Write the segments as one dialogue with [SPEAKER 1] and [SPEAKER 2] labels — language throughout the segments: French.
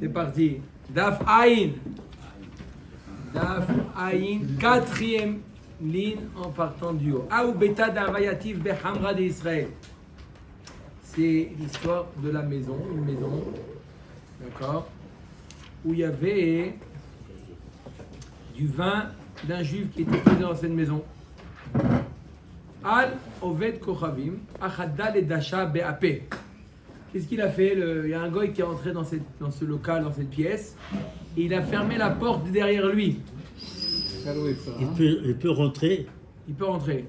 [SPEAKER 1] C'est parti. Daf Aïn. Daf Aïn, quatrième ligne en partant du haut. Aou beta d'Avayatif Behamra d'Israël. C'est l'histoire de la maison, une maison, d'accord, où il y avait du vin d'un juif qui était présent dans cette maison. Al Oved Kochavim, Achadda le Dasha Be'ape. Qu'est-ce qu'il a fait? Il y a un goy qui est entré dans ce local, dans cette pièce, et il a fermé la porte derrière lui.
[SPEAKER 2] Il peut rentrer.
[SPEAKER 1] Il peut rentrer.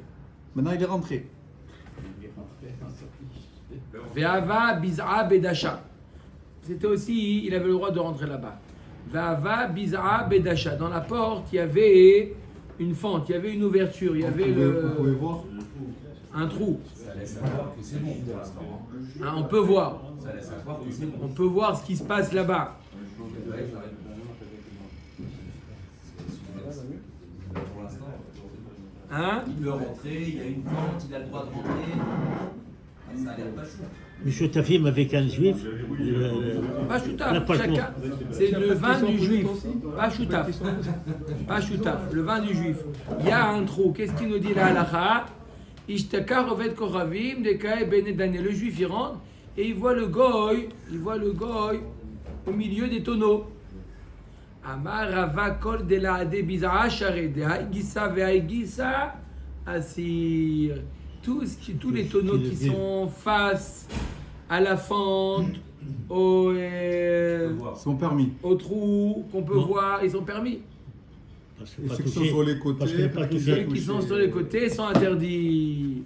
[SPEAKER 3] Maintenant, il est rentré.
[SPEAKER 1] Ve'ava biz'a bedasha. C'était aussi, il avait le droit de rentrer là-bas. Ve'ava biz'a bedasha. Dans la porte, il y avait une fente, il y avait une ouverture, il y avait
[SPEAKER 3] Vous pouvez voir.
[SPEAKER 1] un trou.
[SPEAKER 4] Ça laisse savoir que c'est bon pour l'instant.
[SPEAKER 1] Hein, on peut voir.
[SPEAKER 4] Ça laisse savoir que c'est bon.
[SPEAKER 1] On peut voir ce qui se passe là-bas.
[SPEAKER 4] Pour l'instant,
[SPEAKER 1] Hein?
[SPEAKER 4] il peut rentrer, il y a une fente, il a le droit de rentrer. Ça a l'air pas chou.
[SPEAKER 2] Monsieur Tafim avec un juif.
[SPEAKER 1] Pas choutaf, chacun. C'est le vin du juif. Pas choutaf. Pas choutaf. Le vin du juif. Il y a un trou. Qu'est-ce qu'il nous dit la halakha? Ishtakar Oved Kochavim, Dekae Benedane. Le juif il rentre et il voit le goy au milieu des tonneaux. Amar Rava Kol de la Ade Bizarra Share de Haïgissa Vehaïgissa Asir. Tous les tonneaux qui sont face à la fente,
[SPEAKER 3] Sont permis.
[SPEAKER 1] au trou qu'on peut voir, ils sont permis.
[SPEAKER 3] Et ceux qui sont sur les côtés,
[SPEAKER 1] Ceux qui sont sur les côtés sont interdits.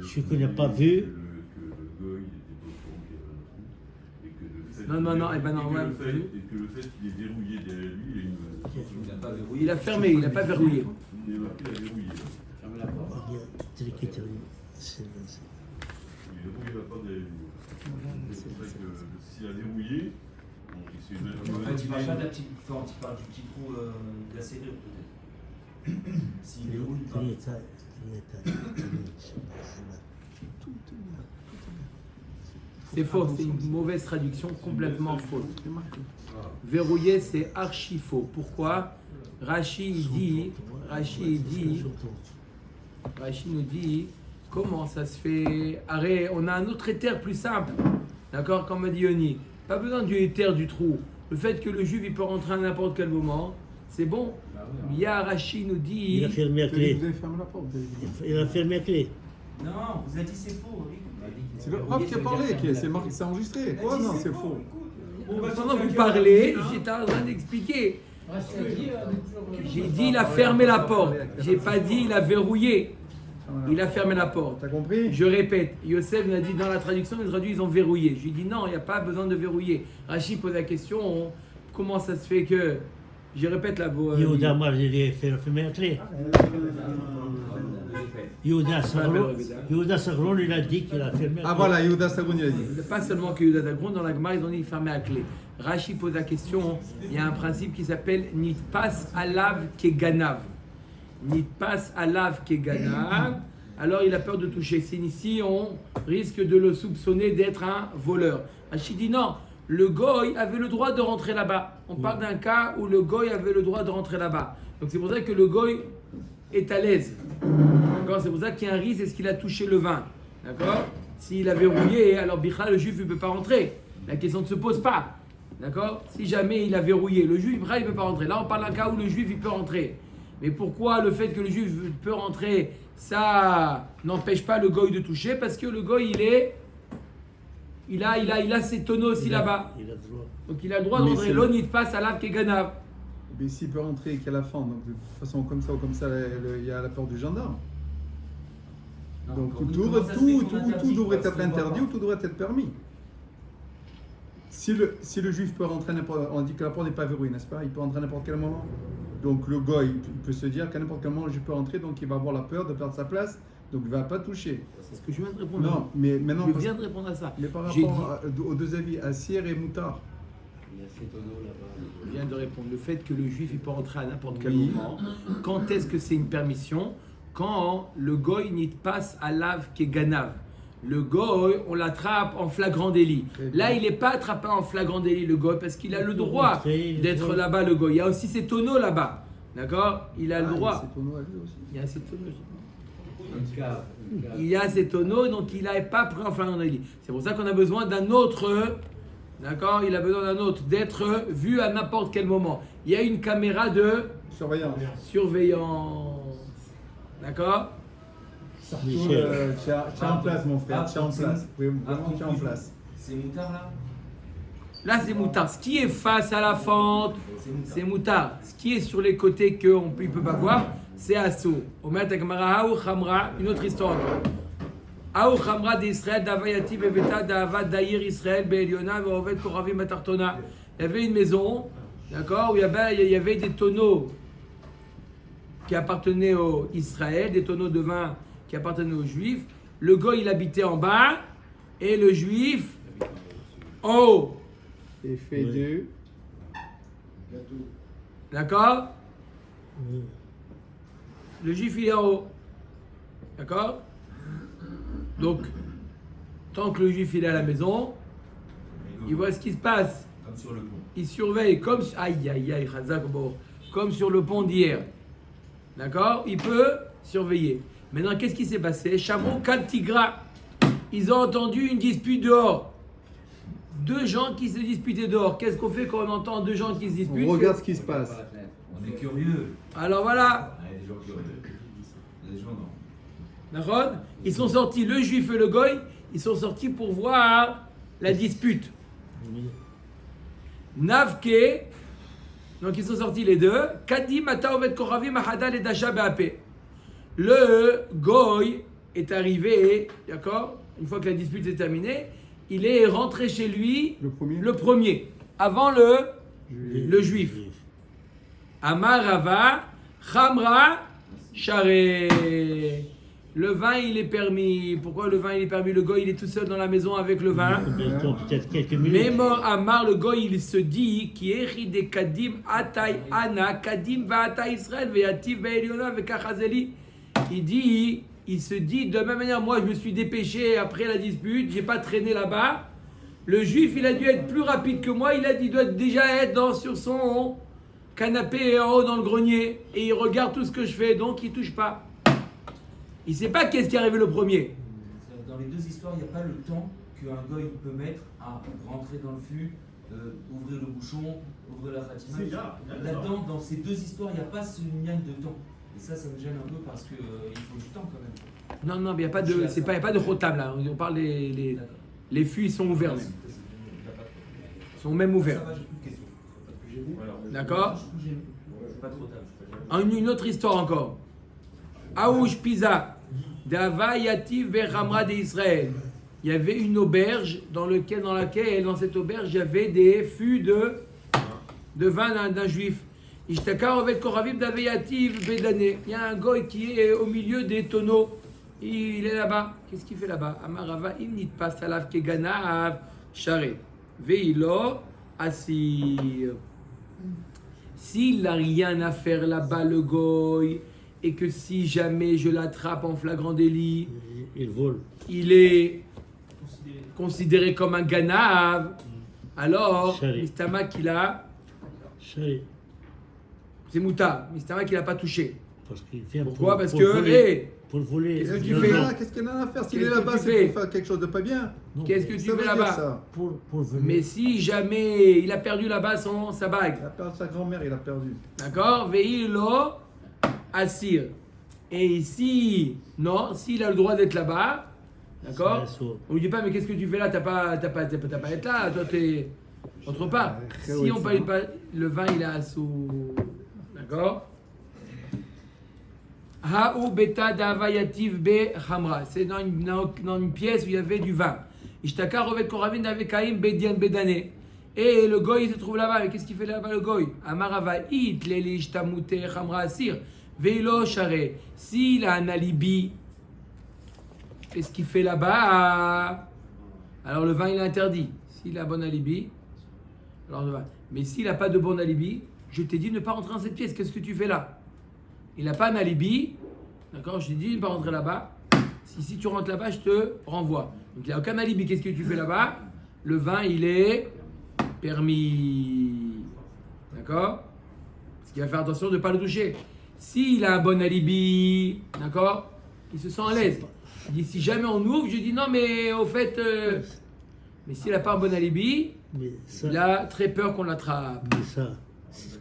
[SPEAKER 2] Celui qui n'a pas vu.
[SPEAKER 1] Non, et ben non, ouais.
[SPEAKER 5] Et que le fait qu'il est verrouillé derrière lui,
[SPEAKER 4] Il n'a pas verrouillé.
[SPEAKER 1] Il a fermé, il n'a pas verrouillé.
[SPEAKER 5] il est marqué la verrouillé.
[SPEAKER 4] Ferme la porte.
[SPEAKER 5] Il verrouille la porte derrière lui. C'est pour ça que s'il a verrouillé, il s'est
[SPEAKER 4] En fait, il ne parle pas de la petite fente, il parle du petit trou de la serrure peut-être. S'il verrouille, il parle.
[SPEAKER 1] C'est faux, c'est une mauvaise traduction, complètement fausse. Verrouiller, c'est archi faux. Pourquoi? Rachi nous dit, comment ça se fait? Arrête, on a un autre éther plus simple. D'accord, comme a dit Yoni. Pas besoin du éther du trou. Le fait que le juif il peut rentrer à n'importe quel moment, c'est bon. Yah Rachi nous dit.
[SPEAKER 2] Il a fermé la clé.
[SPEAKER 3] Vous avez fermé la porte.
[SPEAKER 2] Il a fermé la clé.
[SPEAKER 4] Non, vous avez dit c'est faux.
[SPEAKER 3] C'est le Rav qui a parlé, c'est marqué, c'est enregistré. Quoi? Non, c'est faux.
[SPEAKER 1] Pendant que vous parlez, j'étais en train d'expliquer. J'ai dit il a fermé la porte. J'ai pas dit il a verrouillé. Il a fermé la porte.
[SPEAKER 3] T'as compris?
[SPEAKER 1] Je répète, Yosef nous a dit dans la traduction, ils traduisent ils ont verrouillé. Je lui ai dit non, il n'y a pas besoin de verrouiller. Rachid pose la question, comment ça se fait que... Je répète la voix.
[SPEAKER 2] Yehuda Mar, il a fermé la clé. Yehuda Sagron, il a dit qu'il a fermé la clé.
[SPEAKER 3] Ah voilà, Yehuda Sagoun, il a dit.
[SPEAKER 1] Pas seulement que Yehuda Dagron, dans la Gemara, ils ont dit fermé à clé. Rachid pose la question, il y a un principe qui s'appelle Nitpas alav keganav. Nitpas alav keganav. Alors il a peur de toucher. C'est ici, on risque de le soupçonner d'être un voleur. Rachid dit non, le goy avait le droit de rentrer là-bas. On parle d'un cas où le goy avait le droit de rentrer là-bas. Donc c'est pour ça que le goy est à l'aise. D'accord? C'est pour ça qu'il y a un risque, est-ce qu'il a touché le vin? D'accord? S'il a verrouillé, alors Bichra, le juif, ne peut pas rentrer. La question ne se pose pas. D'accord? Si jamais il a verrouillé, le juif, Bichra, il ne peut pas rentrer. Là, on parle d'un cas où le juif, il peut rentrer. Mais pourquoi le fait que le juif peut rentrer, ça n'empêche pas le goy de toucher? Parce que le goy, il a ses tonneaux aussi là-bas.
[SPEAKER 2] Il a le droit.
[SPEAKER 1] Donc il a le droit de rentrer. L'on, il passe à l'ave keganav.
[SPEAKER 3] Mais s'il peut rentrer et qu'il y a la fente, donc de toute façon, comme ça ou comme ça, il y a la porte du gendarme. Donc tout devrait être interdit ou tout devrait être permis. Si le juif peut rentrer à n'importe... On dit que la porte n'est pas verrouillée, n'est-ce pas? Il peut rentrer à n'importe quel moment. Donc le goy, il peut se dire qu'à n'importe quel moment, le juif peut rentrer, donc il va avoir la peur de perdre sa place, donc il ne va pas toucher.
[SPEAKER 1] C'est ce que je viens de répondre.
[SPEAKER 3] Non, mais maintenant...
[SPEAKER 1] Je viens de répondre à ça.
[SPEAKER 3] Mais par
[SPEAKER 1] J'ai
[SPEAKER 3] rapport aux deux avis, à Sier et Moutard,
[SPEAKER 4] Il y a ces tonneaux là-bas.
[SPEAKER 1] Je viens de répondre. Le fait que le juif il peut rentrer à n'importe quel
[SPEAKER 3] Oui.
[SPEAKER 1] moment. Quand est-ce que c'est une permission? Quand le goy n'y passe à lave qui est ganav. Le goy, on l'attrape en flagrant délit. Là, il n'est pas attrapé en flagrant délit, le goy, parce qu'il a le droit d'être là-bas, le goy. Il y a aussi ses tonneaux là-bas. D'accord? Il a le droit. Il y a ses tonneaux. Il y a ses tonneaux, donc il n'est pas pris en flagrant délit. C'est pour ça qu'on a besoin d'un autre. D'accord? Il a besoin d'un autre, d'être vu à n'importe quel moment. Il y a une caméra de surveillance. D'accord?
[SPEAKER 3] Tiens en place, mon frère, tiens en place. Oui, vraiment, tiens en place.
[SPEAKER 4] C'est moutard là?
[SPEAKER 1] Là, c'est moutard. Ce qui est face à la fente, c'est moutard. Ce qui est sur les côtés qu'on ne peut pas voir, c'est Assou. Une autre histoire encore. Aou Khamra d'Israël, Davayati, Beveta, Davad, Daïr, Israël, Be'eliona, Ve'ovet, Koravim, Atartona. Il y avait une maison, d'accord, où il y avait des tonneaux qui appartenaient aux Israël, des tonneaux de vin qui appartenaient aux Juifs. Le goy, il habitait en bas, et le Juif en haut.
[SPEAKER 3] Et fait deux.
[SPEAKER 1] D'accord? Le Juif, il est en haut. D'accord? Donc, tant que le Juif, il est à la maison, il voit ce qui se passe.
[SPEAKER 4] Comme sur le pont.
[SPEAKER 1] Il surveille, comme sur le pont d'hier. D'accord? Il peut surveiller. Maintenant, qu'est-ce qui s'est passé? Chamon, Kaltigra. Ils ont entendu une dispute dehors. Deux gens qui se disputaient dehors. Qu'est-ce qu'on fait quand on entend deux gens qui se disputent?
[SPEAKER 3] On regarde ce qui se passe.
[SPEAKER 4] On est curieux.
[SPEAKER 1] Alors voilà.
[SPEAKER 4] Il y a des gens curieux. Il y a des gens non.
[SPEAKER 1] D'accord? Ils sont sortis, le Juif et le Goy, ils sont sortis pour voir la dispute. Navke, donc ils sont sortis les deux. Kadim ataovet koravim ahadal et dasha be'ape. Le Goy est arrivé, d'accord? Une fois que la dispute est terminée, il est rentré chez lui le premier avant le Juif. Amar Rava, Khamra, Share. Le vin, il est permis. Pourquoi le vin, il est permis? Le goy, il est tout seul dans la maison avec le vin.
[SPEAKER 2] Peut-être quelques minutes.
[SPEAKER 1] Mais mort Amar, le goy, il se dit qui est de Kadim Atay Ana, Kadim va Atay Israël, Veyativ Be'eliona, Vekachazeli. Il se dit de la même manière, moi je me suis dépêché après la dispute, j'ai pas traîné là-bas. Le Juif, il a dû être plus rapide que moi, il doit déjà être sur son canapé en haut dans le grenier et il regarde tout ce que je fais, donc il touche pas. Il ne sait pas qu'est-ce qui est arrivé le premier.
[SPEAKER 4] Dans les deux histoires, il n'y a pas le temps qu'un goy peut mettre à rentrer dans le fût, ouvrir le bouchon, ouvrir la fatima. Là-dedans, dans ces deux histoires, il n'y a pas ce lien de temps. Et ça me gêne un peu parce qu'il faut du temps quand même.
[SPEAKER 1] Non, mais il n'y a pas de, il n'y a pas de rotam là. On parle les fûts, ils sont ouverts même. Ils sont même ouverts.
[SPEAKER 4] Ça va, j'ai plus de questions.
[SPEAKER 1] D'accord?
[SPEAKER 4] C'est pas trop tard.
[SPEAKER 1] Une autre histoire encore. Aouch Pisa, Dava Yativ Bechamra d'Israël. Il y avait une auberge dans cette auberge, il y avait des fûts de vin d'un juif. Ishtakar Ovet Koravim Dava Yativ Bedane. Il y a un goy qui est au milieu des tonneaux. Il est là-bas. Qu'est-ce qu'il fait là-bas? Amarava Imnit Pasalav Keganav Share. Veilo Asir. S'il n'a rien à faire là-bas, le goy, et que si jamais je l'attrape en flagrant délit,
[SPEAKER 2] il vole.
[SPEAKER 1] Il est considéré comme un ganav. Alors, Mistama qu'il a, c'est Mouta. Mistama qu'il n'a pas touché. Pourquoi? Parce que,
[SPEAKER 2] pour voler.
[SPEAKER 1] Qu'est-ce que tu fais?
[SPEAKER 3] Qu'est-ce qu'il en a à faire? S'il est là-bas, c'est pour faire quelque chose de pas bien.
[SPEAKER 1] Qu'est-ce que tu fais là-bas?
[SPEAKER 2] Pour
[SPEAKER 1] Mais si jamais il a perdu là-bas sa bague.
[SPEAKER 3] Il a perdu sa grand-mère, il a perdu.
[SPEAKER 1] D'accord? Veilo Assir. Et ici, non, s'il a le droit d'être là-bas, d'accord? On lui dit pas, mais qu'est-ce que tu fais là? T'as pas à être là, toi t'es autre part. Si on parle pas, le vin il est assou. D'accord? Ha'u beta d'avayativ be hamra. C'est dans une pièce où il y avait du vin. Ishtaka rovet koravin d'avekaim bedian bedane. Et le goy il se trouve là-bas. Mais qu'est-ce qu'il fait là-bas le goy? Amarava it leli ishtamute hamra asir. Veilo share. S'il a un alibi, qu'est-ce qu'il fait là-bas? Alors le vin il est interdit. S'il a un bon alibi, alors le vin. Mais s'il n'a pas de bon alibi, je t'ai dit de ne pas rentrer dans cette pièce. Qu'est-ce que tu fais là? Il n'a pas un alibi, d'accord? Je t'ai dit de ne pas rentrer là-bas. Si tu rentres là-bas, je te renvoie. Donc il n'y a aucun alibi. Qu'est-ce que tu fais là-bas? Le vin, il est permis. D'accord? Parce qu'il va faire attention de ne pas le toucher. S'il a un bon alibi, d'accord? Il se sent à l'aise. Il dit si jamais on ouvre, je dis non, mais au fait. Mais s'il n'a pas un bon alibi,
[SPEAKER 2] ça,
[SPEAKER 1] il a très peur qu'on l'attrape.
[SPEAKER 2] mais ça,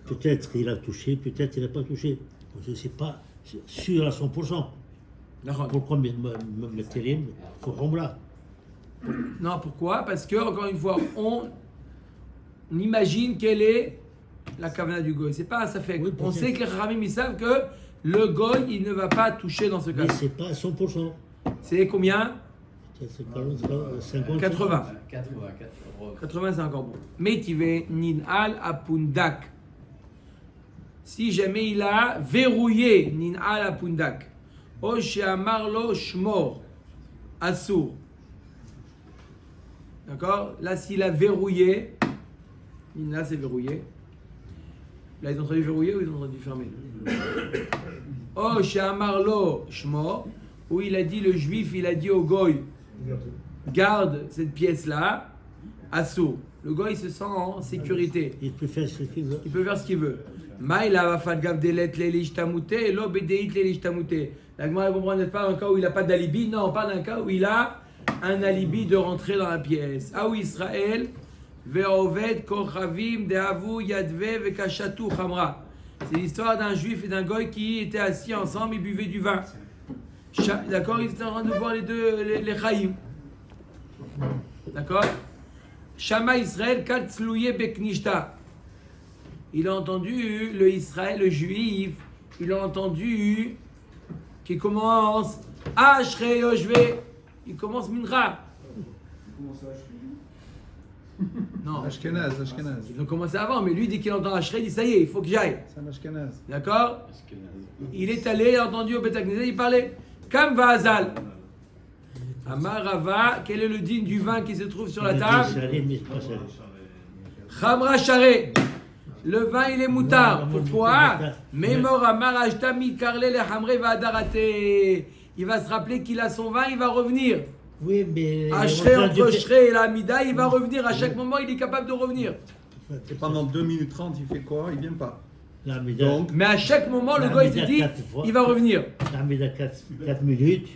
[SPEAKER 2] peut-être il a touché, peut-être il n'a pas touché. Je ne sais pas sûr à 100%.
[SPEAKER 1] D'accord.
[SPEAKER 2] Pourquoi me mettre il faut là.
[SPEAKER 1] Non, pourquoi? Parce que, encore une fois, on imagine quelle est la kavana du goy. C'est pas ça fait.
[SPEAKER 2] Oui,
[SPEAKER 1] On
[SPEAKER 2] peut-être.
[SPEAKER 1] sait que les Ramim ils savent que le goy il ne va pas toucher dans ce cas.
[SPEAKER 2] Mais c'est pas à 100%.
[SPEAKER 1] C'est combien?
[SPEAKER 2] C'est 50.
[SPEAKER 1] 80. 80 c'est encore bon. Metive nin al apundak. Si jamais il a verrouillé nin al apundak. O she'amar lo shmor assour. D'accord? Là, s'il a verrouillé, là c'est verrouillé. Là, ils ont traduit verrouillé ou ils ont traduit fermé? Oh, chez Amarlo Shmor, où il a dit, le juif, il a dit au goy, garde cette pièce-là, assour. Le goy se sent en sécurité.
[SPEAKER 2] Il peut faire ce qu'il veut.
[SPEAKER 1] Il peut faire ce qu'il veut. Maïla va faire gaffe des lettres, les lishtamouté, et l'obédéit, les lishtamouté. La Gemara comprend, n'est-ce pas un cas où il n'a pas d'alibi? Non, pas d'un cas où il a un alibi de rentrer dans la pièce. Ah oui, Israël, ve'oved kochavim dehavu yadve ve'kashatu chamra. C'est l'histoire d'un juif et d'un goy qui étaient assis ensemble, ils buvaient du vin. D'accord, ils étaient en train de boire les deux, les chaïm. D'accord? Shama Israël katzlouye beknishta. Il a entendu le Israël, le juif, il a entendu qui commence Ashre Yoshve. Il commence Mincha. Non.
[SPEAKER 3] Ashkenaz.
[SPEAKER 1] Ils ont commencé avant, mais lui, dès qu'il entend Ashre, il dit ça y est, il faut que j'aille.
[SPEAKER 3] C'est un Ashkenaz.
[SPEAKER 1] D'accord? Il est allé, il a entendu au Beth Knesset, il parlait. Kam Vazal. Amarava, quel est le digne du vin qui se trouve sur la table? Khamra Share. Le vin, il est moutard. Pourquoi? Memor Amar Ashta Mitkarle le Hamre Vadarate. Il va se rappeler qu'il a son vin, il va revenir.
[SPEAKER 2] Oui, mais.
[SPEAKER 1] Ashre entre Shre et la Mida, il va revenir. À chaque moment, il est capable de revenir.
[SPEAKER 3] Et pendant 2 minutes 30, il fait quoi? Il vient pas.
[SPEAKER 2] Donc,
[SPEAKER 1] Mais à chaque moment, le gars, il se dit, il va revenir.
[SPEAKER 2] la Mida 4 minutes.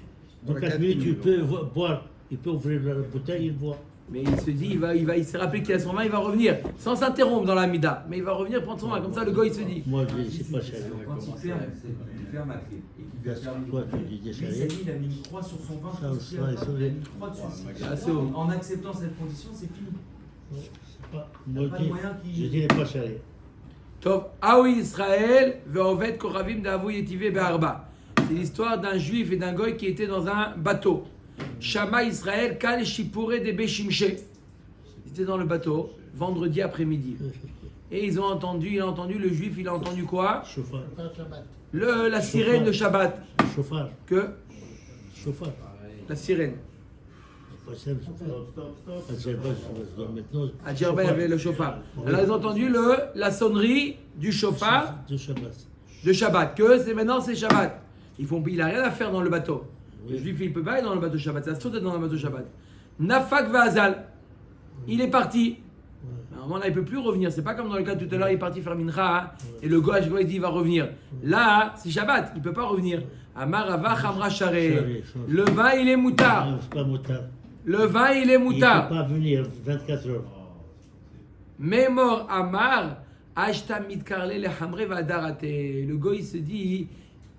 [SPEAKER 2] Dans 4 minutes, il peut boire. Il peut ouvrir la bouteille, il boit.
[SPEAKER 1] Mais il se dit, il s'est rappelé qu'il a son vin, il va revenir. Sans s'interrompre dans la Mida. Mais il va revenir prendre son vin. Comme ça, le gars, il se dit.
[SPEAKER 2] Moi, je ne sais pas ça.
[SPEAKER 4] Quand il ferme la clé et qu'il doit fermer
[SPEAKER 2] Toi, tu dis
[SPEAKER 4] lui,
[SPEAKER 2] ça.
[SPEAKER 4] Samy, il a mis une croix sur son vin,
[SPEAKER 2] Ça,
[SPEAKER 4] il
[SPEAKER 2] ça,
[SPEAKER 4] a mis
[SPEAKER 2] ça,
[SPEAKER 4] une croix dessus.
[SPEAKER 1] Ah, c'est bon.
[SPEAKER 4] En acceptant cette condition, c'est fini.
[SPEAKER 2] Moi,
[SPEAKER 4] Pas de moyen
[SPEAKER 2] je
[SPEAKER 4] qui.
[SPEAKER 2] dirais pas ça.
[SPEAKER 1] Tov, Aoui Israël, Ve'ovet Koravim Davou Yetive Be'arba. C'est l'histoire d'un juif et d'un goy qui étaient dans un bateau. Shama Israël, Kal Shipure de Beshimche. Ils étaient dans le bateau, vendredi après-midi. Et ils ont entendu, il a entendu, le juif, il a entendu quoi?
[SPEAKER 2] Chauffard.
[SPEAKER 1] La sirène de Shabbat.
[SPEAKER 2] Chauffard.
[SPEAKER 1] Que?
[SPEAKER 2] Chauffard.
[SPEAKER 1] La sirène.
[SPEAKER 2] Pas ça, le chauffard. Maintenant.
[SPEAKER 1] À Djerba, il y avait le chauffard. Alors ils ont entendu la sonnerie du chauffard
[SPEAKER 2] De Shabbat.
[SPEAKER 1] de Shabbat. Que c'est maintenant, c'est Shabbat. Il n'a rien à faire dans le bateau. Le juif, il ne peut pas aller dans le bateau Shabbat. Ça se trouve d'être dans le bateau Shabbat. Nafak Vazal. Il est parti. À un moment là, il ne peut plus revenir. C'est pas comme dans le cas de tout à l'heure, il est parti faire Mincha. Hein, et le gars, il dit il va revenir. Là, c'est Shabbat. Il ne peut pas revenir. Amarava Khamra Share. Le vin, il est moutard.
[SPEAKER 2] Non, c'est pas moutard.
[SPEAKER 1] Le vin, il est
[SPEAKER 2] Il ne
[SPEAKER 1] moutard.
[SPEAKER 2] peut pas venir 24 heures.
[SPEAKER 1] Memor Amar, Ashta Mitkarle le Hamre Vadarate. Le gars, il se dit,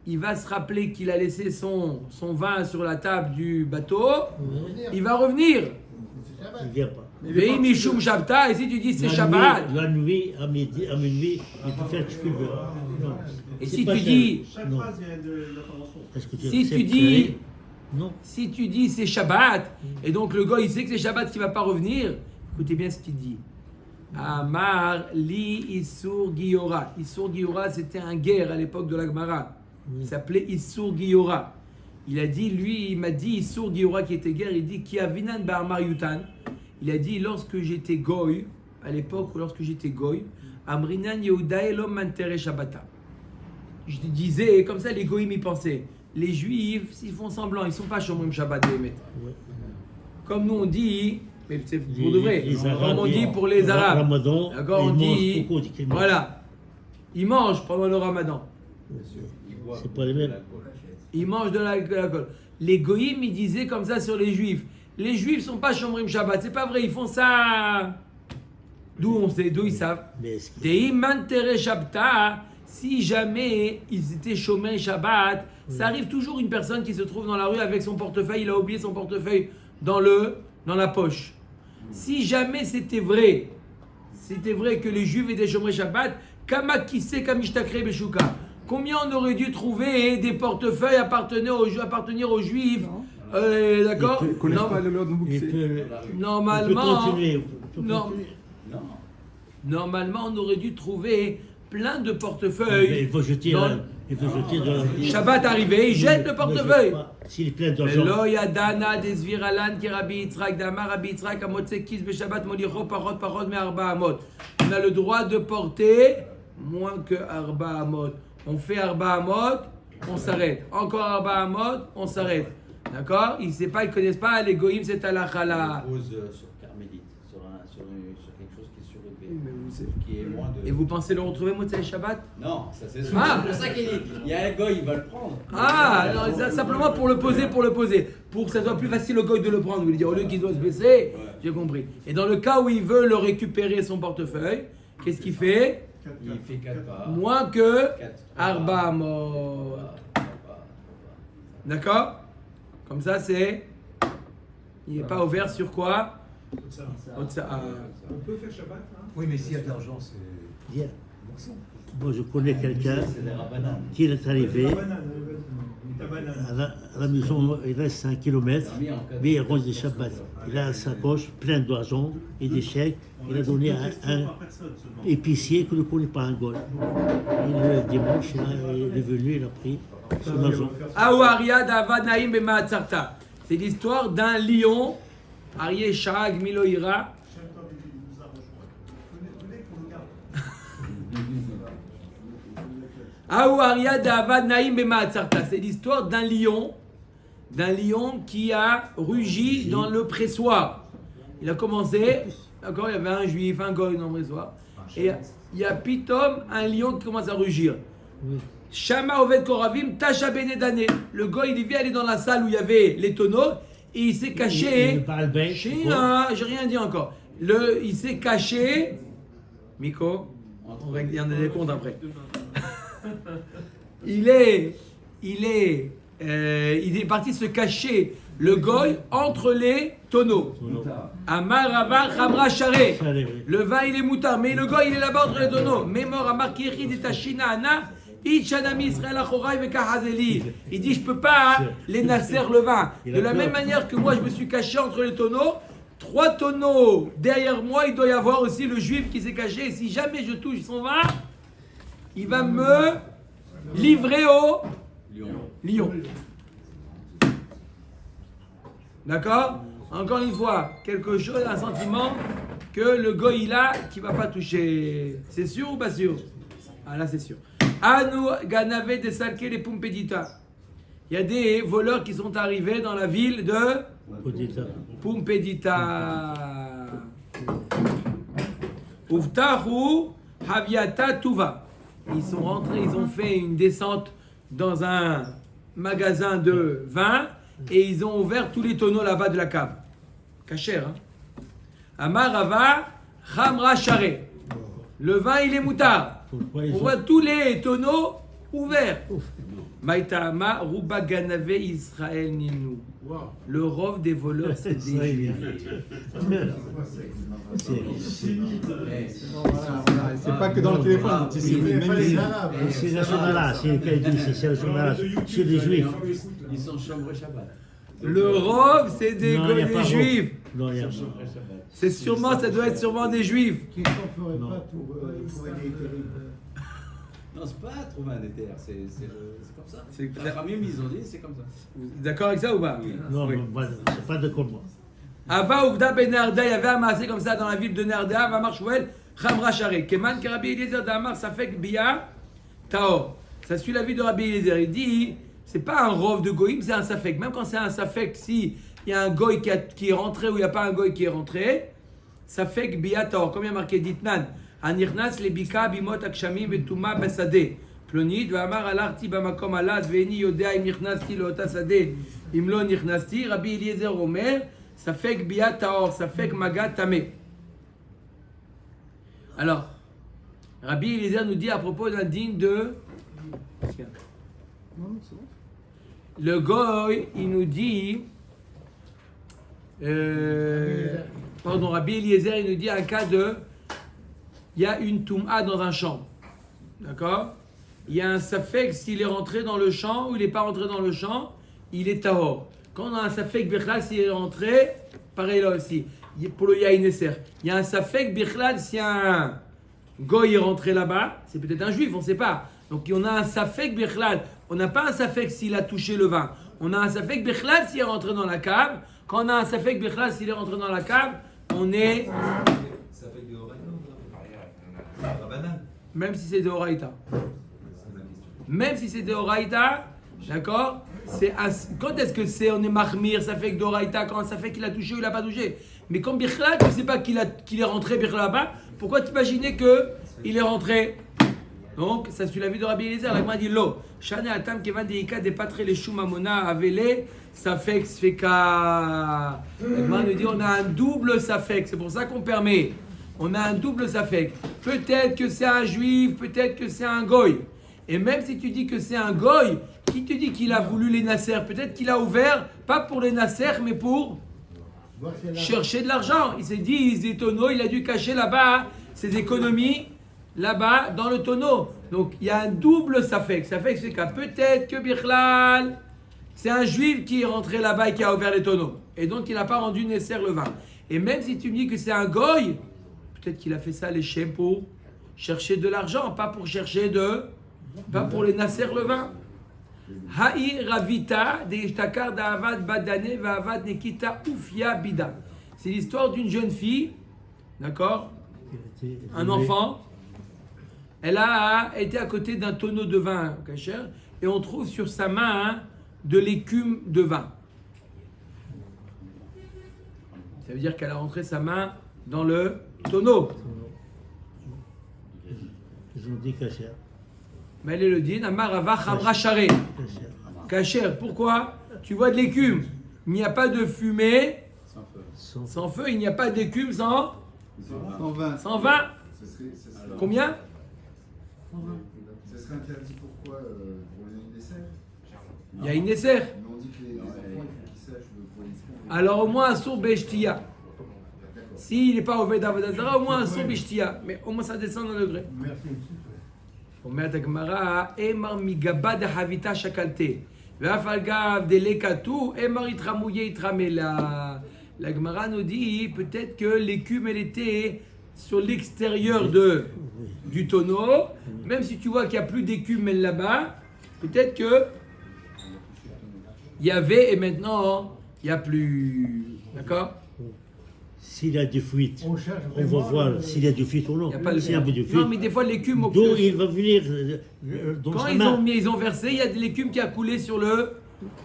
[SPEAKER 1] il va se rappeler qu'il a laissé son vin sur la table du bateau. Il va revenir.
[SPEAKER 2] Il ne vient pas.
[SPEAKER 1] Vei Mishum Shabta, et si tu dis c'est
[SPEAKER 2] La
[SPEAKER 1] Shabbat,
[SPEAKER 2] nuit, la nuit, à midi, à minuit, il peut faire ce qu'il veut. Non.
[SPEAKER 1] et
[SPEAKER 2] C'est
[SPEAKER 1] si
[SPEAKER 2] pas
[SPEAKER 1] tu
[SPEAKER 2] ça.
[SPEAKER 1] dis,
[SPEAKER 2] Non. Est-ce que tu
[SPEAKER 1] si tu
[SPEAKER 2] acceptes
[SPEAKER 1] dis,
[SPEAKER 2] ça? Non.
[SPEAKER 1] si tu dis c'est Shabbat, et donc le gars il sait que c'est Shabbat qui va pas revenir, écoutez bien ce qu'il dit. Amar li Issur Giora. Issur Giora, c'était un guerre à l'époque de la Gemara. Il s'appelait Issur Giora. Il a dit, lui, il m'a dit, Issur Giora qui était guerre, il dit, Ki avinan ba'amar yutan. Il a dit, lorsque j'étais goy, à l'époque où lorsque j'étais goy, Amrinan Yehuda elom mantere Shabbata. Je disais, comme ça les goyim y pensaient, les juifs, s'ils font semblant, ils ne sont pas Shomrim Shabbat Bémet.
[SPEAKER 2] Ouais.
[SPEAKER 1] Comme nous on dit, mais c'est pour
[SPEAKER 2] Les-
[SPEAKER 1] de vrai,
[SPEAKER 2] les Arabes,
[SPEAKER 1] comme on dit pour les
[SPEAKER 2] le
[SPEAKER 1] Arabes.
[SPEAKER 2] Ramadan,
[SPEAKER 1] D'accord, on
[SPEAKER 2] ils mangent
[SPEAKER 1] dit,
[SPEAKER 2] beaucoup de clémence.
[SPEAKER 1] voilà, ils mangent pendant le Ramadan.
[SPEAKER 2] C'est pas les mêmes.
[SPEAKER 1] Ils mangent de l'alcool. Les goïms, ils disaient comme ça sur les juifs. Les juifs sont pas Shomrim Shabbat. C'est pas vrai, ils font ça. D'où on sait, d'où ils savent.
[SPEAKER 2] Mais ce qui-
[SPEAKER 1] Deiman Tere Shabta, si jamais ils étaient Shomrim Shabbat, ça arrive toujours une personne qui se trouve dans la rue avec son portefeuille, il a oublié son portefeuille dans la poche. Si jamais c'était vrai que les juifs étaient Shomrim Shabbat, Kama Kise Kamishtakre Beshuka. Combien on aurait dû trouver des portefeuilles appartenir aux juifs d'accord.
[SPEAKER 3] Ils ne connaissent
[SPEAKER 1] Non,
[SPEAKER 3] pas le Lord Book.
[SPEAKER 2] il
[SPEAKER 3] c'est-
[SPEAKER 2] peut-
[SPEAKER 1] Normalement,
[SPEAKER 2] on peut continuer. On peut
[SPEAKER 1] non.
[SPEAKER 2] continuer.
[SPEAKER 1] Normalement, on aurait dû trouver plein de
[SPEAKER 2] Mais
[SPEAKER 1] portefeuilles.
[SPEAKER 2] il faut jeter
[SPEAKER 1] Dans-
[SPEAKER 2] il faut jeter dans la...
[SPEAKER 1] Shabbat arrivé, il jette le portefeuille.
[SPEAKER 2] S'il est plein d'argent.
[SPEAKER 1] ולא ידענה דסבירלן כרבי יצחק, דאמר רבי יצחק המוצא כיס בשבת מוליכו פחות מ400. On a le droit de porter moins que 400. On fait 400, on s'arrête. Encore 400, on s'arrête. D'accord? Ils ne connaissent pas les goïms, c'est halakha là.
[SPEAKER 6] Pose sur Carmélite, sur quelque chose qui est surélevé, qui est moins de...
[SPEAKER 1] Et vous pensez le retrouver Motzei Shabbat?
[SPEAKER 6] Non, ça c'est sûr.
[SPEAKER 1] Ah.
[SPEAKER 6] C'est pour ça qu'il dit, il y a un gars, il va le prendre.
[SPEAKER 1] Ah, non, ça, simplement pour le poser. Pour que ça soit plus facile au goy de le prendre. Vous voulez dire, au lieu qu'il doit se baisser, j'ai compris. Et dans le cas où il veut le récupérer son portefeuille, qu'est-ce qu'il fait?
[SPEAKER 6] Il fait 4 pas.
[SPEAKER 1] Moins que
[SPEAKER 6] 4
[SPEAKER 1] Arba Amot. D'accord? Comme ça, c'est. Il n'est pas ouvert sur quoi? Otsa'a.
[SPEAKER 3] On peut faire Shabbat, hein?
[SPEAKER 7] Oui, mais s'il y a de l'argent, c'est.
[SPEAKER 2] Bien. Moi, je connais quelqu'un
[SPEAKER 6] C'est des rabananes.
[SPEAKER 2] qui est arrivé
[SPEAKER 3] La banane, la banane.
[SPEAKER 2] à la maison, il reste 5 km, mais il range des Shabbat. Il a sa poche pleine d'argent et des chèques. Il a donné à un épicier qui ne connaît pas un gol. Et le dimanche, il est venu, il a pris son argent.
[SPEAKER 1] Aouaria d'Ava Naïm et Ma'atzarta. C'est l'histoire d'un lion, Arié Shag Miloïra. Aouaria d'Ava Naïm et Ma'atzarta. C'est l'histoire d'un lion qui a rugi dans le pressoir. Il a commencé, d'accord, il y avait un juif, un goy dans le pressoir. Et il y a pitom un lion qui commence à rugir. Shama Oved Koravim, Tasha Benedane. Le goy, il vient aller dans la salle où il y avait les tonneaux et il s'est caché.
[SPEAKER 2] Il parle bien.
[SPEAKER 1] J'ai rien dit encore. Il s'est caché. Miko, on règle, il y en a des comptes après. Il est parti se cacher, le goy, entre les tonneaux. Amar Ravar Khamra Share. Le vin, il est moutard, mais le goy, il est là-bas entre les tonneaux. Mémor Amar Kirchi de Tashina Ana. Il dit, je peux pas les nasser le vin. De la même manière que moi, je me suis caché entre les tonneaux, 3 tonneaux derrière moi, il doit y avoir aussi le juif qui s'est caché. Et si jamais je touche son vin, il va me livrer au lion. D'accord? Encore une fois, quelque chose, un sentiment que le goy il a qui va pas toucher. C'est sûr ou pas sûr? Ah là c'est sûr. Anu ganave de salke les Pumpedita. Il y a des voleurs qui sont arrivés dans la ville de Pumpedita. Uftahu Haviata Tuva. Ils sont rentrés, ils ont fait une descente dans un magasin de vin et ils ont ouvert tous les tonneaux là-bas de la cave. Cacher, hein? Amarava Khamra Share. Le vin, il est moutard. On voit tous les tonneaux ouverts. Maïtama Ruba Ganave Israël Ninu. Le rov des voleurs, c'est des juifs.
[SPEAKER 3] C'est pas que dans le téléphone, c'est même les Arabes.
[SPEAKER 2] C'est la journal-là, c'est la journal-là, c'est les juifs.
[SPEAKER 6] Ils sont chambre Shabbat.
[SPEAKER 1] Le rov, c'est des,
[SPEAKER 2] Non, il y a
[SPEAKER 1] des
[SPEAKER 2] pas
[SPEAKER 1] juifs.
[SPEAKER 2] Non, il y a
[SPEAKER 6] Ils sont chambre Shabbat.
[SPEAKER 1] C'est sûrement, ça doit être sûrement des juifs.
[SPEAKER 7] Qu'est-ce qu'on ferait pas pour aider les terribles?
[SPEAKER 6] Non, c'est pas trouver un éther, c'est comme ça.
[SPEAKER 1] C'est
[SPEAKER 6] Les
[SPEAKER 1] clair.
[SPEAKER 6] Ramim, ils ont dit, c'est comme ça.
[SPEAKER 1] D'accord avec ça ou pas?
[SPEAKER 2] Non,
[SPEAKER 1] Oui.
[SPEAKER 2] non, c'est pas de comme moi.
[SPEAKER 1] Ava Uvda Ben Nerda, il y avait un massé comme ça dans la ville de Nerda, va marchouel, Khamra Share. Keman Karabi Eliezer d'Amar, ça fait que Bia Taor. Ça suit la vie de Rabbi Eliezer. Il dit, c'est pas un rov de goïm, c'est un safek. Même quand c'est un safek, si il y a un goy qui est rentré ou il n'y a pas un goy qui est rentré, safek biator, comme il y a marqué Ditnan, Anirnas lebika bimot akshamim betuma basade. Plonit, Vamar alarti bamakom alad, Veni yodea im nirnasti loota sade, im lo nirnasti, Rabbi Eliezer Omer, safek biator, safek magat tame. Alors, Rabbi Eliezer nous dit à propos d'un digne de. Le goy, il nous dit. Rabbi Eliezer, il nous dit un cas de. Il y a une toum'a dans un champ. D'accord? Il y a un safek s'il est rentré dans le champ ou il n'est pas rentré dans le champ, il est tahor. Quand on a un safek birchlal, s'il est rentré, pareil là aussi. Pour le yaïn esser. Il y a un safek birchlal, si un goy est rentré là-bas, c'est peut-être un juif, on ne sait pas. Donc on a un safek birchlal. On n'a pas un safek s'il a touché le vin. On a un safek birchlal s'il est rentré dans la cave. Quand on a un safek birchlal s'il est rentré dans la cave, on est.
[SPEAKER 4] Safek de Oraïta.
[SPEAKER 1] Même si c'est de Oraïta. Même si c'est de Oraïta, d'accord? Quand est-ce que c'est on est mahmir, ça fait que d'Oraïta, quand ça fait qu'il a touché ou il n'a pas touché? Mais comme Birchlal, tu ne sais pas qu'il est rentré Birchlal là-bas, pourquoi t'imaginer qu'il est rentré? Donc, ça suit la vie de Rabbi Eliezer. La Gemara dit Lo, Shane Atam Kevan Deika de Patre le Shumamona Avele, Safek Sfeka. La Gemara nous dit on a un double Safek, c'est pour ça qu'on permet. On a un double Safek. Peut-être que c'est un juif, peut-être que c'est un goy. Et même si tu dis que c'est un goy, qui te dit qu'il a voulu les nasser? Peut-être qu'il a ouvert, pas pour les nasser, mais pour chercher de l'argent. Il s'est dit, des tonneaux, il a dû cacher là-bas ses économies, là-bas, dans le tonneau. Donc, il y a un double safek. Safek, c'est qu'à peut-être que Birchlal, c'est un juif qui est rentré là-bas et qui a ouvert les tonneaux. Et donc, il n'a pas rendu nasser le vin. Et même si tu me dis que c'est un goy, peut-être qu'il a fait ça, les chiens, pour chercher de l'argent, pas pour pas pour les nasser le vin. Ha'i ravita de ishtakar da'avad badane va'avad nekita ufia bida. C'est l'histoire d'une jeune fille, d'accord? Un enfant. Elle a été à côté d'un tonneau de vin kasher et on trouve sur sa main de l'écume de vin. Ça veut dire qu'elle a rentré sa main dans le tonneau.
[SPEAKER 2] Ils ont dit kasher.
[SPEAKER 1] Mais elle le dit, Namarava Khamra Share. Kasher, pourquoi? Tu vois de l'écume. Il n'y a pas de fumée sans feu. Il n'y a pas d'écume sans
[SPEAKER 3] 120.
[SPEAKER 1] 120. Combien?
[SPEAKER 8] Ce serait interdit pourquoi pour les desserts?
[SPEAKER 1] Il y a une dessert.
[SPEAKER 8] On dit que les enfants, il faut qu'ils sachent pour les
[SPEAKER 1] Alors au moins un sourd beshtia. S'il n'est pas au Vedavadazara, au moins un sourd beshtia. Mais au moins ça descend d'un degré. אומרת הגמרא, אמר מגבה דחביתה שקלתה, ואף על גב דלקתו, אמר יתרמויה יתרמלה. La Gemara nous dit peut-être que l'écume elle était sur l'extérieur du tonneau, même si tu vois qu'il n'y a plus d'écume là-bas, peut-être que il y avait et maintenant il n'y a plus. D'accord?
[SPEAKER 2] S'il y a du fuite, on va voir s'il y a du fuite ou non.
[SPEAKER 1] Il y a pas
[SPEAKER 2] S'il y a du fuite,
[SPEAKER 1] non, mais des fois l'écume au
[SPEAKER 2] d'où il va venir dans
[SPEAKER 1] quand
[SPEAKER 2] sa main.
[SPEAKER 1] ils ont versé, il y a de l'écume qui a coulé sur le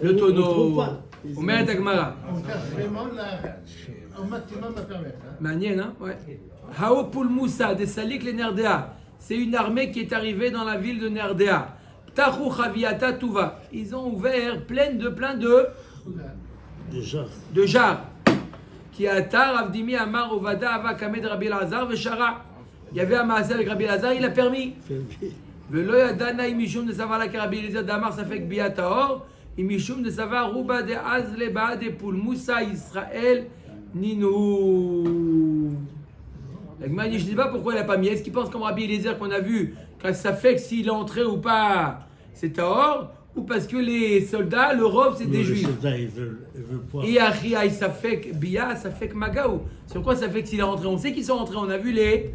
[SPEAKER 2] On trouve
[SPEAKER 1] tonneau.
[SPEAKER 2] pas.
[SPEAKER 1] Omer Agmara.
[SPEAKER 7] On cherche vraiment au maximum à permettre.
[SPEAKER 1] Manienne, hein? Ouais. Haopul Moussa, des Salik les Nerdea. C'est une armée qui est arrivée dans la ville de Nerdea. Tachu Chaviata Tuva. Ils ont ouvert plein de jarres. Qui a tar Avdimi Amar Ovada Ava Kamed Rabbi Lazar Veshara. Il y avait un maaseh avec Rabbi Lazar, il a permis. Velo Yadana Imishum de Savala Rabbi Eliezer Damar Safek Biataor. Imishum de Savar Ruba de Azleba de Poul Moussa Israël Ninou. La Gemara dit, je ne sais pas pourquoi il n'a pas mis. Est-ce qu'il pense comme Rabbi Eliezer qu'on a vu, quand ça fait que s'il est entré ou pas, c'est Tahor, ou parce que les soldats, le robe, c'est des juifs.
[SPEAKER 2] Les soldats, ils veulent pas.
[SPEAKER 1] Et Achia, ça fait que Bia, ça fait que Magaou. Sur quoi ça fait que s'il est rentré? On sait qu'ils sont rentrés, on a vu les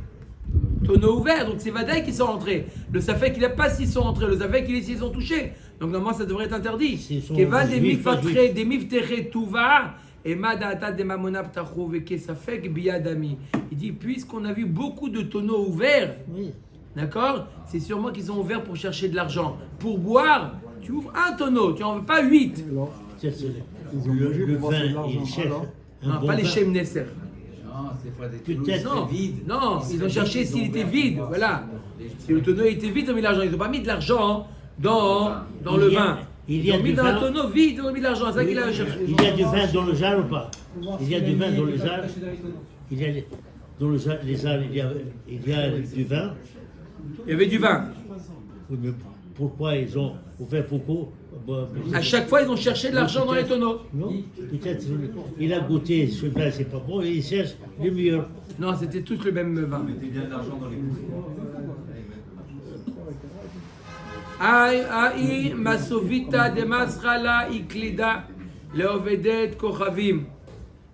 [SPEAKER 1] tonneaux ouverts, donc c'est Vadaï qui sont rentrés. Le Safek, il n'a pas s'ils sont rentrés, le Safek, il est s'ils sont touchés. Donc normalement, ça devrait être interdit. Keva des mifatre, des miftere tuva. Et Madata de Mamona Ptachou Veke Safek Biadami. Il dit, puisqu'on a vu beaucoup de tonneaux ouverts,
[SPEAKER 2] Oui.
[SPEAKER 1] d'accord? C'est sûrement qu'ils ont ouvert pour chercher de l'argent. Pour boire, Tu ouvres un tonneau, tu n'en veux pas 8.
[SPEAKER 3] Alors,
[SPEAKER 2] C'est- c'est-
[SPEAKER 3] ils ont bougé
[SPEAKER 2] le
[SPEAKER 3] pour voir si de
[SPEAKER 2] vin,
[SPEAKER 3] l'argent.
[SPEAKER 2] il cherche
[SPEAKER 3] Alors,
[SPEAKER 2] un
[SPEAKER 1] Non,
[SPEAKER 2] bon
[SPEAKER 1] pas les
[SPEAKER 2] vin.
[SPEAKER 1] Shem Nesser.
[SPEAKER 6] Non, c'est pas des
[SPEAKER 2] Peut-être.
[SPEAKER 1] Non,
[SPEAKER 6] vide.
[SPEAKER 1] non, ils ont cherché s'il était vide, voilà. Si le tonneau était vide, ils ont mis de l'argent. Ils n'ont pas mis de l'argent dans le vin.
[SPEAKER 2] Il y
[SPEAKER 1] Ils
[SPEAKER 2] a
[SPEAKER 1] ont mis
[SPEAKER 2] du
[SPEAKER 1] dans
[SPEAKER 2] vin.
[SPEAKER 1] un tonneau vide, ils ont mis de l'argent. C'est ça qu'il a cherché.
[SPEAKER 2] Il y a du vin dans le jarre ou pas? Il y a du vin dans le jarre. Il y a dans le jarre, les jarres, il y a du vin.
[SPEAKER 1] Il y avait du vin.
[SPEAKER 2] Oui, mais pourquoi ils ont ouvert beaucoup?
[SPEAKER 1] À chaque fois, ils ont cherché de l'argent dans les tonneaux.
[SPEAKER 2] Non, peut-être il a goûté ce vin, c'est pas bon, et il cherche le meilleur.
[SPEAKER 1] Non, c'était tous le même vin.
[SPEAKER 4] Mettez bien de l'argent dans les bouches.
[SPEAKER 1] Aïe, Masovita de Masrala Iklida Leovedet Kochavim.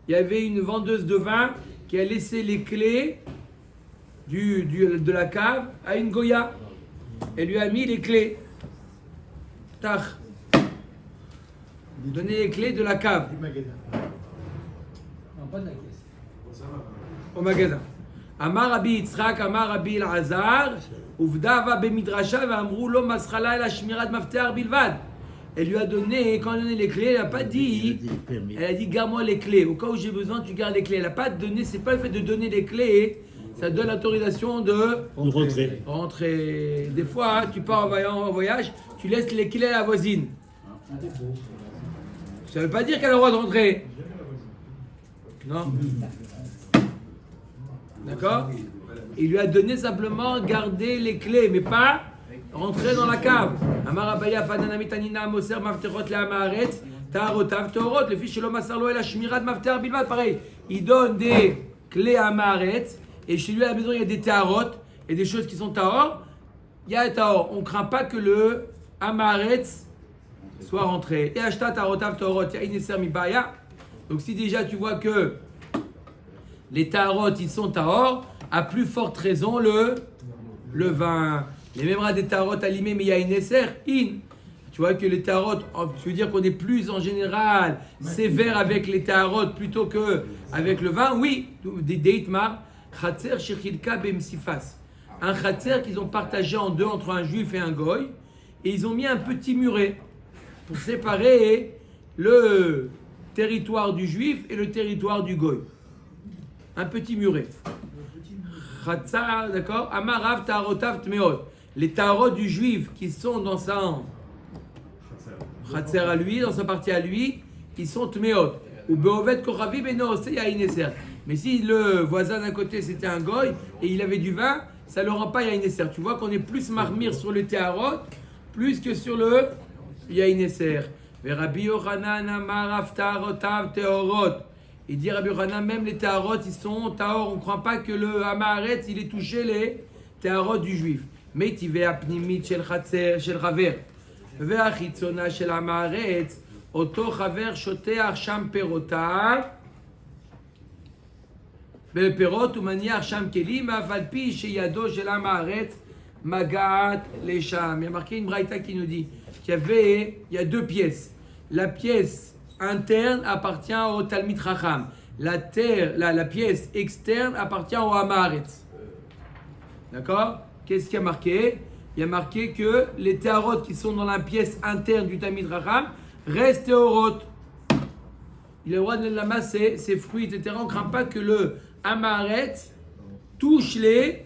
[SPEAKER 1] Il y avait une vendeuse de vin qui a laissé les clés de la cave à une Goya. Elle lui a mis les clés. Tach. Donnez les clés de la cave.
[SPEAKER 7] Non, pas de la caisse.
[SPEAKER 1] Au magasin. Amar Rabbi Yitzhak, Amar Rabbi Elazar, Uvda va bemidrasha ve'amrou lo masrala el hashmirat mafteach bilvad. Elle lui a donné, quand elle a donné les clés, elle n'a pas dit, elle a dit garde-moi les clés. Au cas où j'ai besoin, tu gardes les clés. Elle n'a pas donné, c'est pas le fait de donner les clés, ça donne l'autorisation de
[SPEAKER 2] Rentrer.
[SPEAKER 1] rentrer. Des fois, tu pars en voyage, tu laisses les clés à la voisine. Ça ne veut pas dire qu'elle a le droit de rentrer. Non. D'accord? Il lui a donné simplement garder les clés, mais pas rentrer dans la cave. Amar Abaya Fanana Tanina Moser Mafterot le Amaretz Taharotav Torot le fils de Lomasarlo et la Shmirat Mafter Bilvad. Pareil, il donne des clés à Amaretz et chez lui à la maison il y a des Taharot et des choses qui sont Tahor. Il y a Tahor. On ne craint pas que le Amaretz soit rentré. Et Ashta Taharotav Torot Ineser Mibaya. Donc si déjà tu vois que les Taharot ils sont Tahor, à plus forte raison le vin. Les mêmes rats des Taharot allumés, mais il y a une Esser, in. Tu vois que les Taharot, tu veux dire qu'on est plus en général sévère avec les Taharot plutôt que avec le vin? Oui, des Deitmar, Khatser Shechilka Bemsifas. Un Khatser qu'ils ont partagé en deux entre un juif et un goy, et ils ont mis un petit muret pour séparer le territoire du juif et le territoire du goy. Un petit muret. Khatsa, d'accord? Amarav Taharotav Tmeot. Les Taharot du juif qui sont dans sa Khatser à lui, dans sa partie à lui, ils sont Tmeot. Ou Beovet Kochavi Beno Oseya Ineser. Mais si le voisin d'un côté c'était un goy et il avait du vin, ça ne le rend pas Yahineser. Tu vois qu'on est plus marmire sur le Taharot plus que sur le Yahineser. Rabbi Yochanan Amarav Taharotav Teorot. Il dit Rabbi Yochanan, même les Taharot, ils sont Tahor. On ne croit pas que le Hamaharetz, il ait touché les Taharot du juif. Mais tivei apnimit shel Khatser, shel Chaver. Ve'achitzona shel Hamaharetz. Oto Chaver shoteach sham perotav. Beperot umaniach sham kelim. Aval pi sheyado shel Hamaharetz. Magat lesham. Il y a marqué une braïta qui nous dit qu'il y a deux pièces. La pièce interne appartient au Talmid Chacham. La pièce externe appartient au Hamaharetz. D'accord? Qu'est-ce qu'il y a marqué? Il y a marqué que les Taharot qui sont dans la pièce interne du Talmid Chacham restent Teorot. Il a le droit de l'amasser, ses fruits, etc. On ne craint pas que le Hamaharetz touche les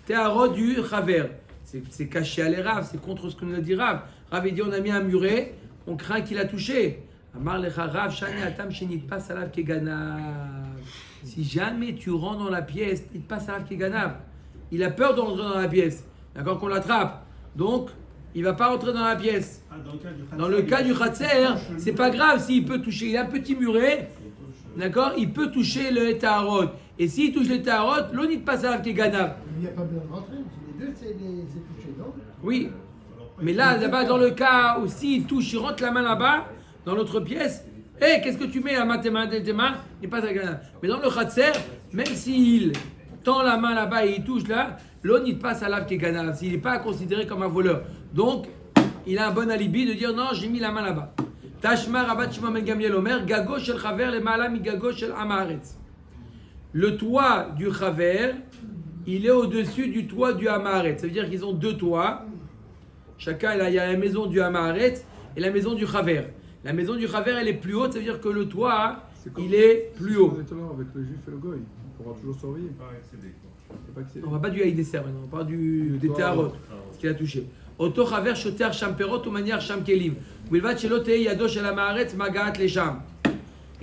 [SPEAKER 1] Taharot du Chaver. C'est caché à les Rav, c'est contre ce que nous a dit Rav. Rav il dit on a mis un muret, on craint qu'il a touché. Si jamais tu rentres dans la pièce, il te passe à l'Af il a peur de rentrer dans la pièce. D'accord, qu'on l'attrape. Donc, il ne va pas rentrer dans la pièce. Dans le cas du Khatser, c'est pas grave s'il peut toucher. Il a un petit muret. D'accord, il peut toucher le Taharot. Et s'il touche le Taharot, l'on ne passe à l'Af
[SPEAKER 7] Il n'y a pas besoin de rentrer. Les deux, c'est touché, non?
[SPEAKER 1] Oui. Mais là-bas, dans le cas où s'il touche, il rentre la main là-bas, dans l'autre pièce, qu'est-ce que tu mets à tes mains, il passe à la Ganav. Mais dans le Khatser, même s'il tend la main là-bas et il touche là, l'on il passe à l'Av qui est Ganav, s'il n'est pas considéré comme un voleur. Donc, il a un bon alibi de dire non, j'ai mis la main là-bas. Tashma Rabat Shimon Ben Gamliel Omer, Gago shel Chaver le Ma'ala mi Gago shel Hamaharetz. Le toit du Chaver, il est au-dessus du toit du Hamaharetz. Ça veut dire qu'ils ont deux toits. Chacun, il y a la maison du Hamaharet et la maison du Chaver. La maison du Chaver, elle est plus haute, ça veut dire que le toit, il est plus haut.
[SPEAKER 3] Avec le juif et le goy, on pourra toujours surveiller.
[SPEAKER 1] On ne va pas du Haïdesser maintenant, on parle des Téharot, ce qu'il a touché. Auto Chaver, Shoter, Champerot, ou manière Sham Kelim. Wilvat Shelotei, Yadosh, El Hamaharet, Magaat, les Sham.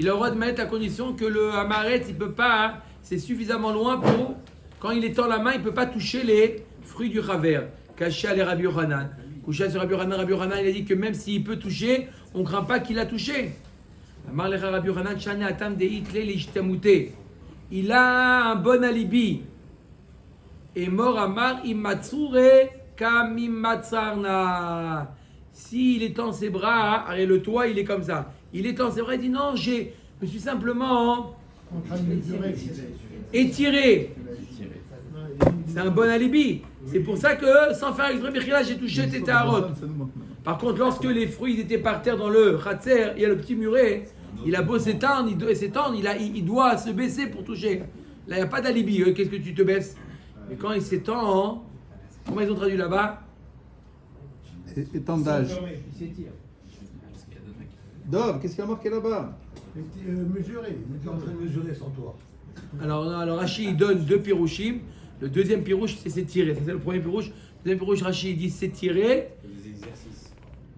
[SPEAKER 1] Il a le droit de mettre la condition que le Hamaharet, il ne peut pas, c'est suffisamment loin pour, quand il étend la main, il ne peut pas toucher les fruits du Chaver. Caché à les Rabbi Yochanan. Couché sur Rabbi Yochanan, il a dit que même s'il peut toucher, on ne craint pas qu'il a touché. Il a un bon alibi. Et mort Amar Immatsure Kamimatsarna. S'il étend ses bras, allez, le toit il est comme ça. Il étend ses bras, il dit non, je me suis simplement
[SPEAKER 7] En train de mesurer.
[SPEAKER 1] étiré. C'est un bon alibi. C'est pour ça que, sans faire exprès, Bechila, j'ai touché tes Téharot. Par contre, lorsque les fruits étaient par terre dans le Khatser, il y a le petit muret, il a beau s'étendre, il doit se baisser pour toucher. Là, il n'y a pas d'alibi. Qu'est-ce que tu te baisses? Mais quand il s'étend, comment ils ont traduit là-bas?
[SPEAKER 3] Étendage. Dov, qu'est-ce qu'il y a marqué là-bas?
[SPEAKER 7] Mesurer. Il est en train de mesurer son toit.
[SPEAKER 1] Alors Rashi, il donne deux pirouchim. Le deuxième pirouche, c'est s'étirer. C'est ça le premier pirouche. Le deuxième pirouche, Rashi, il dit s'étirer.
[SPEAKER 6] Des exercices.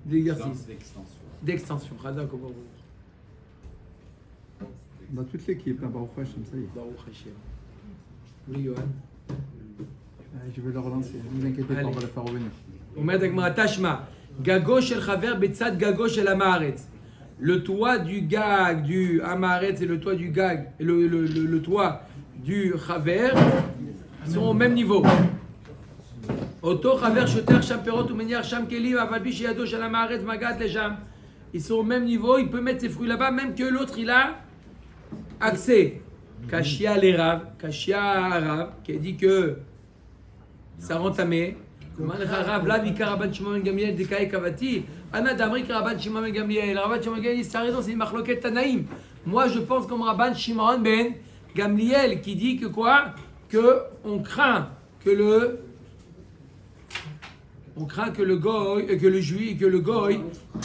[SPEAKER 1] Des exercices.
[SPEAKER 6] D'extension.
[SPEAKER 1] D'extension. Khada, comment vous?
[SPEAKER 3] Dans toute l'équipe, là, Baruch Hashem, ça y est.
[SPEAKER 1] Baruch Hashem. Oui, Yohan.
[SPEAKER 3] Je vais le relancer, ne vous inquiétez pas, on va le faire revenir.
[SPEAKER 1] אומרת הגמרא, תשמע, גגו של חבר בצד גגו של המארץ. Le toit du gag du Hamaharet et le toit du gag, le toit du Chaver sont au même niveau. Auto Chaver Shoter Sham Perot ou Meniar Sham Kelim Avalbi Sheyado Shel Hamaharet Magat Lejam. Ils sont au même niveau, il peut mettre ses fruits là-bas, même que l'autre il a accès. Kashia l'Erav, Kashia Arav, qui a dit que ça rend tamé. Rav là, Vikar Rabban Shimon ben Gamliel, Dekaï Kavati. Anna Damri Rabban Shimon ben Gamliel. Rabban Shimon ben Gamliel, c'est raison, c'est une machloket Tanaïm. Moi, je pense comme Rabban Shimon ben Gamliel, qui dit que quoi? Que on craint que le goy, que le juif, que le goy,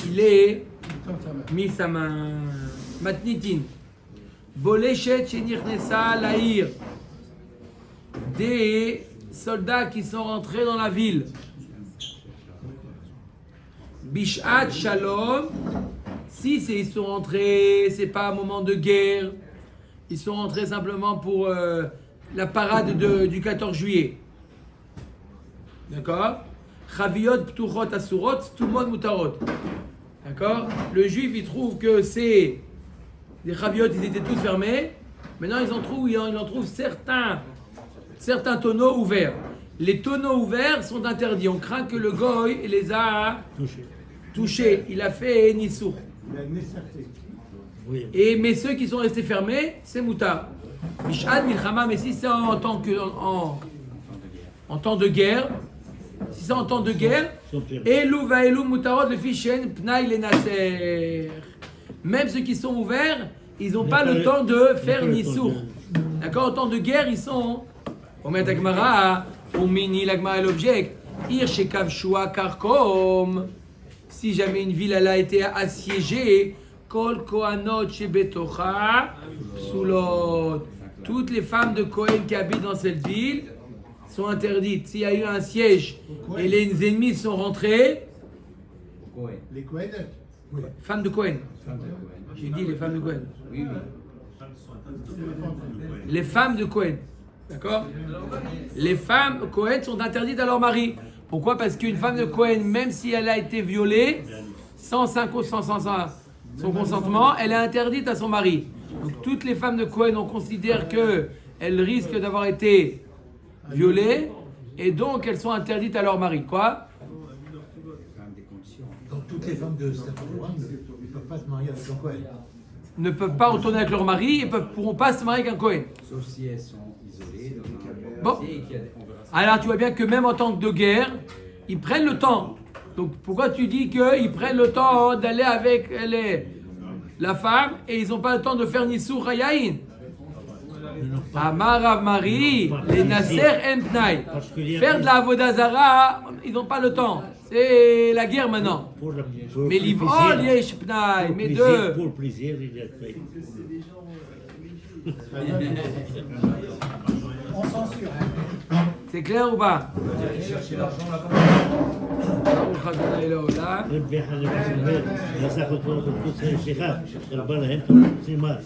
[SPEAKER 1] il est mis sa main. Matnitin. Bolechet Shenirnesa Laïr. Des soldats qui sont rentrés dans la ville. Bishat Shalom. Si ils sont rentrés, c'est pas un moment de guerre. Ils sont rentrés simplement pour la parade du 14 juillet. D'accord? Chaviot Ptuchot Asurot, tout le monde Mutarot. D'accord? Le juif, il trouve que c'est les Chaviot, ils étaient tous fermés. Maintenant, ils en trouvent certains tonneaux ouverts. Les tonneaux ouverts sont interdits. On craint que le goy les a touchés. Il a fait Nissour. Mais ceux qui sont restés fermés, c'est Moutar. Mishad Milchama, mais si c'est en temps de guerre, Elou va Elou Moutarot le Fishen Pnaï le Nasser. Même ceux qui sont ouverts, ils n'ont pas le temps de faire Nissour. D'accord? En temps de guerre, ils sont. On met Agmara, on mini l'Agmara l'object. Ir shekav shua karkom. Si jamais une ville elle a été assiégée, kol kohanot shebetocha psulot. Toutes les femmes de Cohen qui habitent dans cette ville sont interdites. S'il y a eu un siège et les ennemis sont rentrés,
[SPEAKER 7] Les Cohen.
[SPEAKER 1] femmes de Cohen. J'ai dit les femmes de Cohen.
[SPEAKER 6] Oui.
[SPEAKER 1] Les femmes de Cohen. D'accord? Les femmes Cohen sont interdites à leur mari. Pourquoi? Parce qu'une femme de Cohen, même si elle a été violée, sans son consentement, elle est interdite à son mari. Donc toutes les femmes de Cohen, on considère qu'elles risquent d'avoir été violées et donc elles sont interdites à leur mari. Quoi?
[SPEAKER 7] Donc toutes les femmes de cette loi ne peuvent pas se marier avec un Cohen.
[SPEAKER 1] Ne peuvent pas retourner avec leur mari et ne pourront pas se marier avec un Cohen.
[SPEAKER 6] Sauf si elles sont isolées.
[SPEAKER 1] Bon. Alors tu vois bien que même en temps de guerre, ils prennent le temps. Donc pourquoi tu dis qu'ils prennent le temps d'aller avec la femme et ils n'ont pas le temps de faire Nissour Hayaïn? Amar Rav Mari, les Nasser en Pnaï.
[SPEAKER 2] Parce qu'il y a-
[SPEAKER 1] Faire de la Avodazara, ils n'ont pas le temps. C'est la guerre maintenant.
[SPEAKER 2] Pour
[SPEAKER 1] Mais
[SPEAKER 2] le
[SPEAKER 1] l'Ivol,
[SPEAKER 2] plaisir,
[SPEAKER 1] Yesh Pnaï, mais
[SPEAKER 2] plaisir,
[SPEAKER 1] deux.
[SPEAKER 2] pour le plaisir, il est fait.
[SPEAKER 7] On censure.
[SPEAKER 1] C'est clair ou pas?
[SPEAKER 4] Aller chercher l'argent là-bas.
[SPEAKER 1] Baruch Adonai Leolam.
[SPEAKER 2] ربح على المسلمين رزقكم كل شيء خير ربنا انتم مسلمات